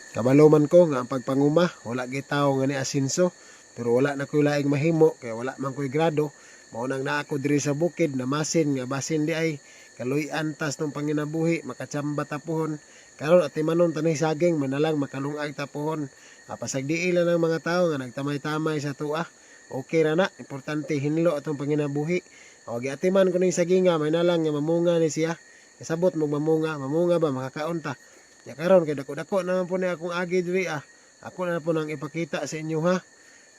Kabalo man ko nga ang pagpanguma, wala gay tao nga ni asinso, pero wala na ko'y laing mahimo kay wala man ko'y grado. Mao nang naa ko diri sa bukid na masin nga basin di ay kaluy-an tas ng panginabuhi makatsamba tapuhon. Karon ati manon tanay saging manalang makalungag tapuhon. Pasag diila ng mga tao nga nagtamay-tamay sa tuwa. Okay ra na, importante hinlo atong panginabuhi. O giatiman ko ning saginga may nalang nga mamunga ni siya. Kasabot mo mamunga ba makakaon ta. Ya karon kay dako-dako naman po ni akong agi diri ah. Ako na po nang ipakita sa inyo ha.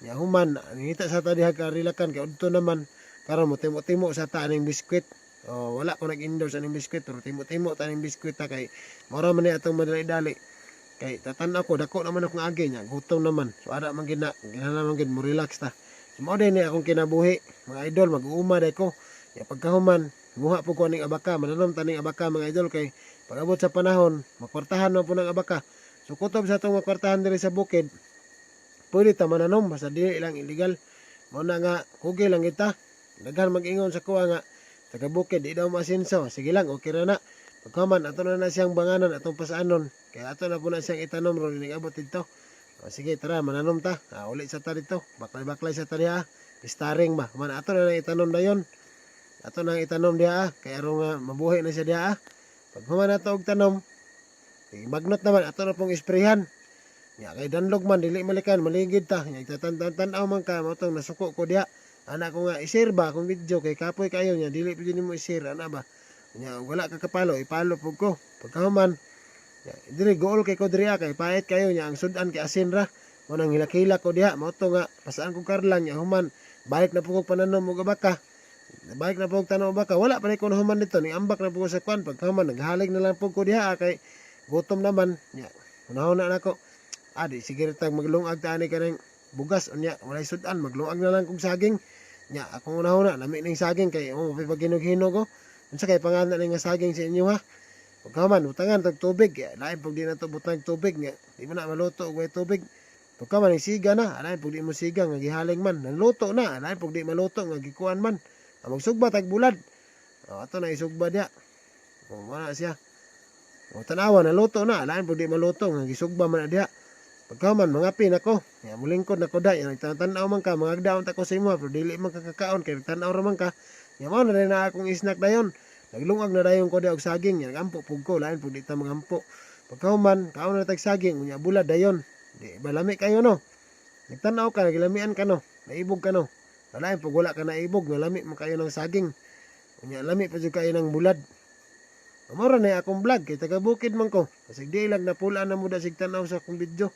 Ya human, nangita sa ta diha karilakan kay udto naman karon mo timo-timo sa ta ning biskwit. Wala ko nag-endorse aning biskwit pero timo-timo ta ning biskwit ta kay mura man ni atong madali-dali. Kay tatan-aw ko dako naman akong agi nya, gutom naman. So ara man gid na, ginahan gid mo relax ta. So mao din ni akong kinabuhi, mga idol mag-uuma day ko. Ya pagkahuman, muha po ko ning abaka, mananom taning abaka mga idol kay pag-abot sa panahon, makwartahan na po ng abaka. So kutob sa itong makwartahan diri sa bukid, pwede ta mananom, basta dili lang illegal. Mao na nga, kugi lang kita. Daghan mag-ingon sa kuha nga, taga bukid, di daw masinso. Sige lang, okay na na. Pagkaman, ato na siyang banganan, atong pasaanon. Kaya ato na po na siyang itanom, ron abot dito. Sige, tara, mananom ta. Uli sa ta dito. Baklay-baklay sa ta diha. Starring ba. Man, ato na itanom na yon. Ato na itanom diha. Kaya ron nga, mabuhay na siya diha. Pag human na og tanom, magnot naman, ato na pong isprehan. Ya, kay danlog man, dili malikan, maligid ta. Ya, tatan-tanaw man ka, matong nasuko ko diha. Anak ko nga, isir ba akong video, kay kapoy kayo niya, dili pwede mo isir, ana ba? Ya, wala ka kapalo, ipalo po ko. Pagkahuman, ya, diri, gool kay ko diri kay pahit kayo niya, ang sudan kay asin ra. Munang hilak-hilak ko diha, mato nga, pasaan ko karlan, ya, human, balik na po ko pananom mo gabaka. Balik na po tanaw baka, wala pa rin ko nahuman dito, ni ambak na po sa kwan, pagkaman, naghalig na lang po ko diha, kay gutom naman, ya, unahon na ako, di sige ritag maglungag tani ka ng bugas, unya, walay sudan, maglungag na lang kong saging, ya, akong unahon na, nami ng saging, kay, mapipaghinog-hinog ko, unsa kay pangalan nga saging sa inyo ha, pagkaman, utangan, tag tubig, ya, lain pag di na to butang tubig, ya, di mo na maluto, way tubig, pagkaman, siga na, lain pag di mo siga, nga gihaling man, naluto na, lain pag di maluto, nga gikuan man, magsugba tag bulad. Ato na isugba dia. Wala siya. Tanawa na luto na, lain pud di maluto nga gisugba man na diha. Pagkaman mga pin ako. Ya mulingkod na ko da, ya nagtanaw man ka, mga agdaon ta ko sa imo, pero dili man kakakaon kay tanaw ra man ka. Ya mao na rin na akong snack dayon. Naglungag na dayon ko di og saging, ya gampo pug ko, lain pud di ta mangampo. Pagkahuman, kaon na tag saging, unya bulad dayon. Di balami kayo no. Nagtanaw ka, naglamian ka no. Naibog ka no. Wala pag wala ka naibog, nalami mo kayo ng saging. Unya lami pa jud kayo ng bulad. Amora na akong vlog kay taga bukid man ko. Kasi di lang napulaan na mo da sig tanaw sa akong video.